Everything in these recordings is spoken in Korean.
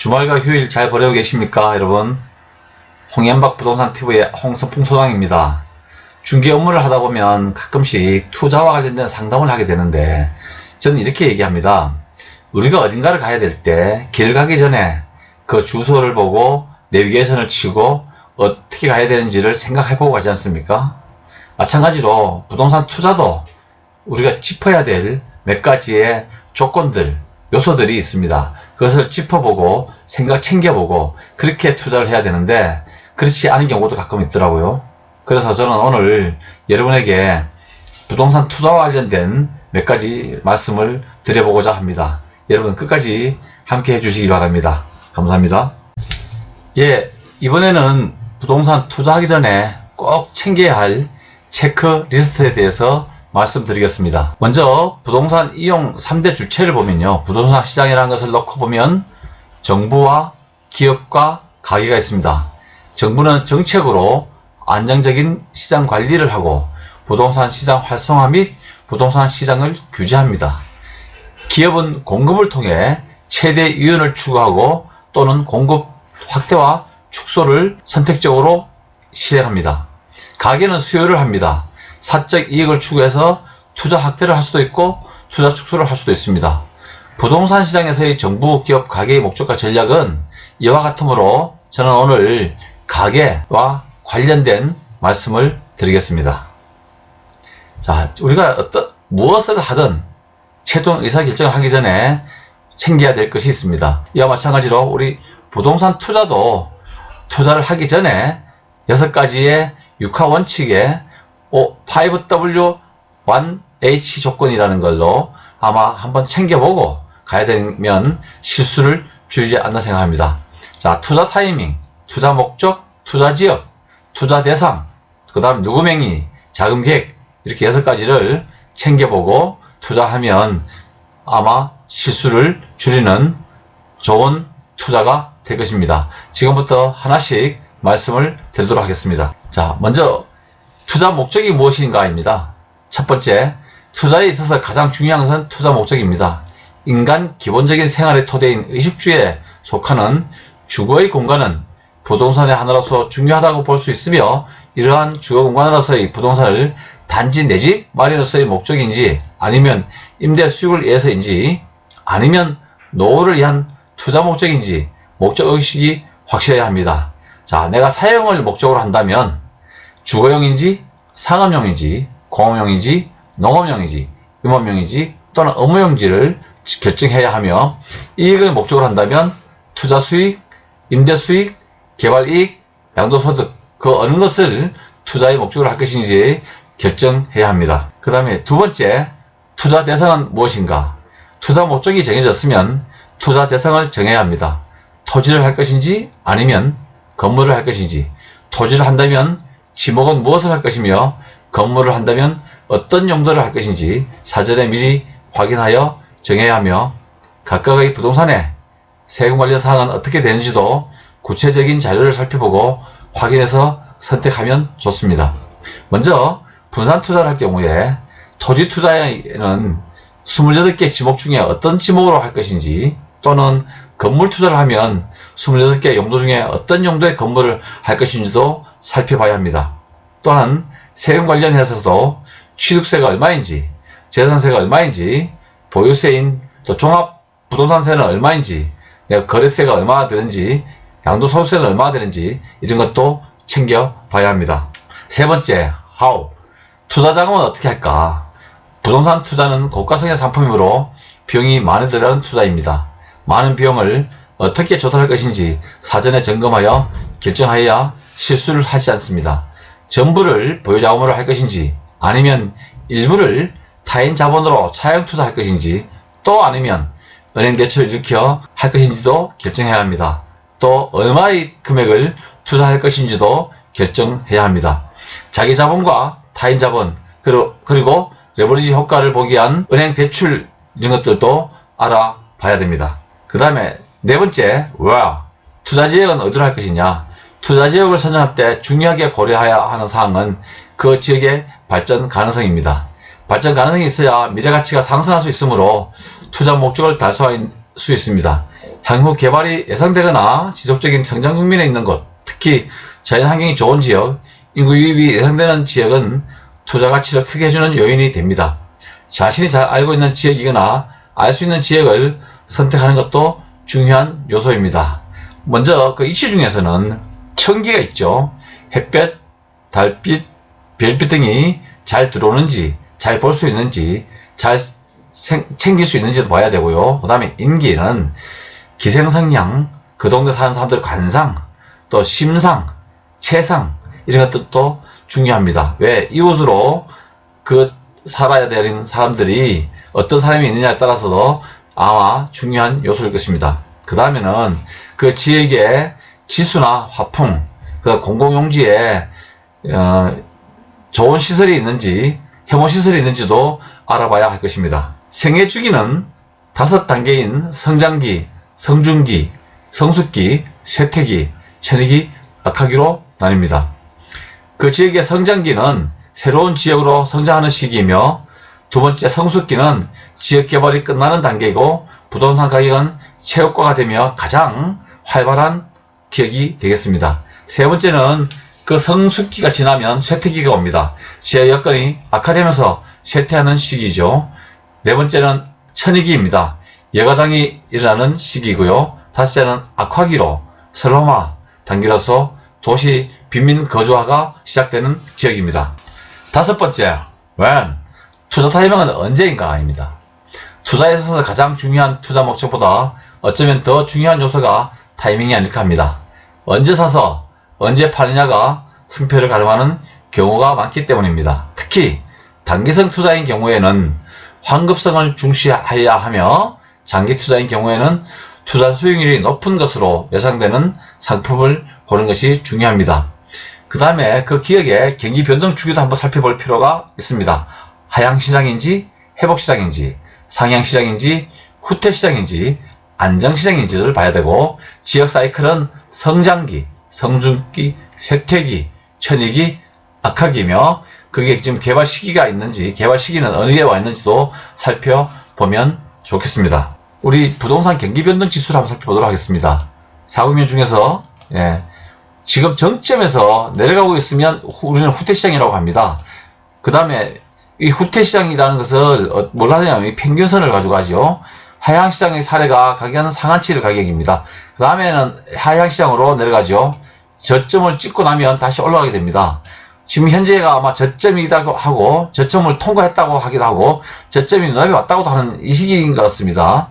주말과 휴일 잘 보내고 계십니까, 여러분? 홍현박 부동산 TV의 홍성풍 소장입니다. 중개 업무를 하다 보면 가끔씩 투자와 관련된 상담을 하게 되는데, 저는 이렇게 얘기합니다. 우리가 어딘가를 가야 될 때 길 가기 전에 그 주소를 보고 내비게이션을 치고 어떻게 가야 되는지를 생각해보고 가지 않습니까? 마찬가지로 부동산 투자도 우리가 짚어야 될 몇 가지의 조건들, 요소들이 있습니다. 그것을 짚어보고 챙겨보고 그렇게 투자를 해야 되는데 그렇지 않은 경우도 가끔 있더라고요. 그래서 저는 오늘 여러분에게 부동산 투자와 관련된 몇 가지 말씀을 드려보고자 합니다. 여러분 끝까지 함께 해주시기 바랍니다. 감사합니다. 예, 이번에는 부동산 투자하기 전에 꼭 챙겨야 할 체크리스트에 대해서 말씀드리겠습니다. 먼저 부동산 이용 3대 주체를 보면요, 부동산 시장이라는 것을 놓고 보면 정부와 기업과 가게가 있습니다. 정부는 정책으로 안정적인 시장 관리를 하고 부동산 시장 활성화 및 부동산 시장을 규제합니다. 기업은 공급을 통해 최대 이윤을 추구하고 또는 공급 확대와 축소를 선택적으로 실행합니다. 가게는 수요를 합니다. 사적 이익을 추구해서 투자 확대를 할 수도 있고 투자 축소를 할 수도 있습니다. 부동산 시장에서의 정부, 기업, 가게의 목적과 전략은 이와 같으므로 저는 오늘 가게와 관련된 말씀을 드리겠습니다. 자, 우리가 무엇을 하든 최종 의사결정을 하기 전에 챙겨야 될 것이 있습니다. 이와 마찬가지로 우리 부동산 투자도 투자를 하기 전에 6가지의 육하 원칙에 5W1H 조건이라는 걸로 아마 한번 챙겨보고 가야 되면 실수를 줄이지 않나 생각합니다. 자, 투자 타이밍, 투자 목적, 투자 지역, 투자 대상, 그 다음 누구 명의, 자금 계획, 이렇게 6가지를 챙겨보고 투자하면 아마 실수를 줄이는 좋은 투자가 될 것입니다. 지금부터 하나씩 말씀을 드리도록 하겠습니다. 자, 먼저 투자 목적이 무엇인가입니다. 첫 번째, 투자에 있어서 가장 중요한 것은 투자 목적입니다. 인간 기본적인 생활의 토대인 의식주에 속하는 주거의 공간은 부동산의 하나로서 중요하다고 볼 수 있으며, 이러한 주거 공간으로서의 부동산을 단지 내 집 마련으로서의 목적인지, 아니면 임대 수익을 위해서인지, 아니면 노후를 위한 투자 목적인지 목적의식이 확실해야 합니다. 자, 내가 사용을 목적으로 한다면 주거용인지 상업용인지 공업용인지 농업용인지 임업용인지 또는 업무용지를 결정해야 하며, 이익을 목적으로 한다면 투자 수익, 임대 수익, 개발 이익, 양도소득, 그 어느 것을 투자의 목적으로 할 것인지 결정해야 합니다. 그 다음에 두 번째, 투자 대상은 무엇인가? 투자 목적이 정해졌으면 투자 대상을 정해야 합니다. 토지를 할 것인지 아니면 건물을 할 것인지, 토지를 한다면 지목은 무엇을 할 것이며 건물을 한다면 어떤 용도를 할 것인지 사전에 미리 확인하여 정해야 하며, 각각의 부동산의 세금 관련 사항은 어떻게 되는지도 구체적인 자료를 살펴보고 확인해서 선택하면 좋습니다. 먼저 분산 투자를 할 경우에 토지 투자에는 28개 지목 중에 어떤 지목으로 할 것인지, 또는 건물 투자를 하면 28개 용도 중에 어떤 용도의 건물을 할 것인지도 살펴봐야 합니다. 또한 세금 관련해서도 취득세가 얼마인지, 재산세가 얼마인지, 보유세인 또 종합부동산세는 얼마인지, 내가 거래세가 얼마나 되는지, 양도소득세는 얼마나 되는지, 이런 것도 챙겨봐야 합니다. 세 번째, how. 투자자금은 어떻게 할까? 부동산 투자는 고가성의 상품이므로 비용이 많이 들어가는 투자입니다. 많은 비용을 어떻게 조달할 것인지 사전에 점검하여 결정하여야 실수를 하지 않습니다. 전부를 보유자금으로 할 것인지, 아니면 일부를 타인 자본으로 차용 투자할 것인지, 또 아니면 은행 대출을 일으켜 할 것인지도 결정해야 합니다. 또 얼마의 금액을 투자할 것인지도 결정해야 합니다. 자기 자본과 타인 자본, 그리고 레버리지 효과를 보기 위한 은행 대출, 이런 것들도 알아봐야 됩니다. 그 다음에 네 번째, where. 투자 지역은 어디로 할 것이냐? 투자 지역을 선정할 때 중요하게 고려해야 하는 사항은 그 지역의 발전 가능성입니다. 발전 가능성이 있어야 미래 가치가 상승할 수 있으므로 투자 목적을 달성할 수 있습니다. 향후 개발이 예상되거나 지속적인 성장 국면에 있는 곳, 특히 자연환경이 좋은 지역, 인구 유입이 예상되는 지역은 투자 가치를 크게 해주는 요인이 됩니다. 자신이 잘 알고 있는 지역이거나 알 수 있는 지역을 선택하는 것도 중요한 요소입니다. 먼저 그 이치 중에서는 청기가 있죠. 햇볕, 달빛, 별빛 등이 잘 들어오는지, 잘 볼 수 있는지, 잘 챙길 수 있는지도 봐야 되고요. 그 다음에 인기는 기생성량, 그 동네 사는 사람들의 관상, 또 심상, 체상 이런 것들도 중요합니다. 왜? 이웃으로 그 살아야 되는 사람들이 어떤 사람이 있느냐에 따라서도 아마 중요한 요소일 것입니다. 그 다음에는 그 지역의 지수나 화풍, 그 공공용지에 좋은 시설이 있는지, 혐오시설이 있는지도 알아봐야 할 것입니다. 생애주기는 5단계인 성장기, 성중기, 성숙기, 쇠퇴기, 천익기, 악화기로 나뉩니다. 그 지역의 성장기는 새로운 지역으로 성장하는 시기이며, 두 번째 성숙기는 지역 개발이 끝나는 단계이고, 부동산 가격은 최고가가 되며 가장 활발한 기억이 되겠습니다. 세 번째는 그 성숙기가 지나면 쇠퇴기가 옵니다. 지역 여건이 악화되면서 쇠퇴하는 시기죠. 네 번째는 천익기입니다. 여가장이 일어나는 시기이고요. 다섯째는 악화기로 슬럼화 단계로서 도시 빈민 거주화가 시작되는 지역입니다. 다섯 번째, when 투자 타이밍은 언제인가입니다. 투자에 있어서 가장 중요한 투자 목적보다 어쩌면 더 중요한 요소가 타이밍이 아닐까 합니다. 언제 사서 언제 파느냐가 승패를 가름하는 경우가 많기 때문입니다. 특히 단기성 투자인 경우에는 환급성을 중시해야 하며, 장기 투자인 경우에는 투자 수익률이 높은 것으로 예상되는 상품을 고르는 것이 중요합니다. 그 다음에 그 기업의 경기 변동 주기도 한번 살펴볼 필요가 있습니다. 하향시장인지 회복시장인지, 상향시장인지 후퇴시장인지 안정시장인지를 봐야 되고, 지역 사이클은 성장기, 성중기, 쇠퇴기, 천익기, 악화기며, 그게 지금 개발 시기가 있는지, 개발 시기는 어느 게 와 있는지도 살펴보면 좋겠습니다. 우리 부동산 경기 변동 지수를 한번 살펴보도록 하겠습니다. 4국면 중에서 지금 정점에서 내려가고 있으면 우리는 후퇴시장이라고 합니다. 그 다음에 이 후퇴시장이라는 것을 뭘 하냐면 이 평균선을 가지고 하죠. 하향시장의 사례가 가격은 상한치를 가격입니다. 그 다음에는 하향시장으로 내려가죠. 저점을 찍고 나면 다시 올라가게 됩니다. 지금 현재가 아마 저점이라고 하고, 저점을 통과했다고 하기도 하고, 저점이 눈앞에 왔다고도 하는 이 시기인 것 같습니다.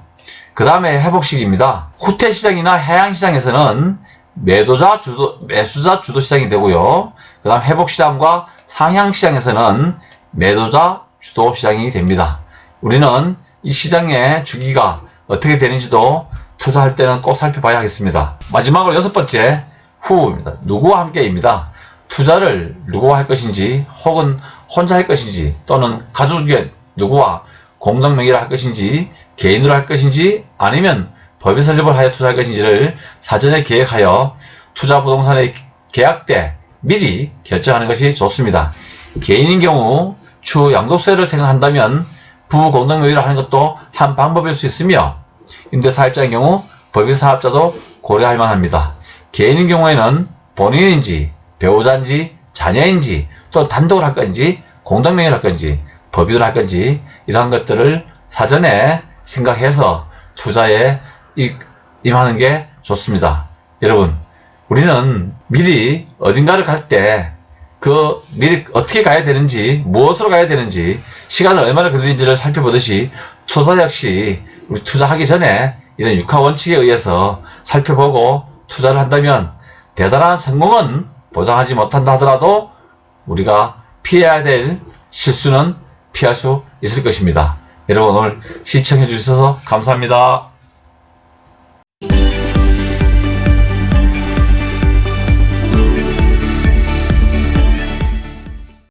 그 다음에 회복시기입니다. 후퇴시장이나 하향시장에서는 매수자 주도 시장이 되고요. 그 다음 회복시장과 상향시장에서는 매도자 주도 시장이 됩니다. 우리는 이 시장의 주기가 어떻게 되는지도 투자할 때는 꼭 살펴봐야 하겠습니다. 마지막으로 여섯 번째, 후입니다. 누구와 함께입니다. 투자를 누구와 할 것인지, 혹은 혼자 할 것인지, 또는 가족의 누구와 공동명의로 할 것인지, 개인으로 할 것인지, 아니면 법인 설립을 하여 투자할 것인지를 사전에 계획하여 투자 부동산의 계약 때 미리 결정하는 것이 좋습니다. 개인인 경우 추후 양도세를 생각한다면 부부 공동명의로 하는 것도 한 방법일 수 있으며, 임대사업자인 경우 법인 사업자도 고려할 만합니다. 개인인 경우에는 본인인지 배우자인지 자녀인지, 또 단독으로 할 건지 공동명의로 할 건지 법인으로 할 건지, 이러한 것들을 사전에 생각해서 투자에 임하는 게 좋습니다. 여러분, 우리는 미리 어딘가를 갈 때 미리 어떻게 가야 되는지, 무엇으로 가야 되는지, 시간을 얼마나 걸리는지를 살펴보듯이 투자 역시 우리 투자하기 전에 이런 6화 원칙에 의해서 살펴보고 투자를 한다면 대단한 성공은 보장하지 못한다 하더라도 우리가 피해야 될 실수는 피할 수 있을 것입니다. 여러분, 오늘 시청해 주셔서 감사합니다.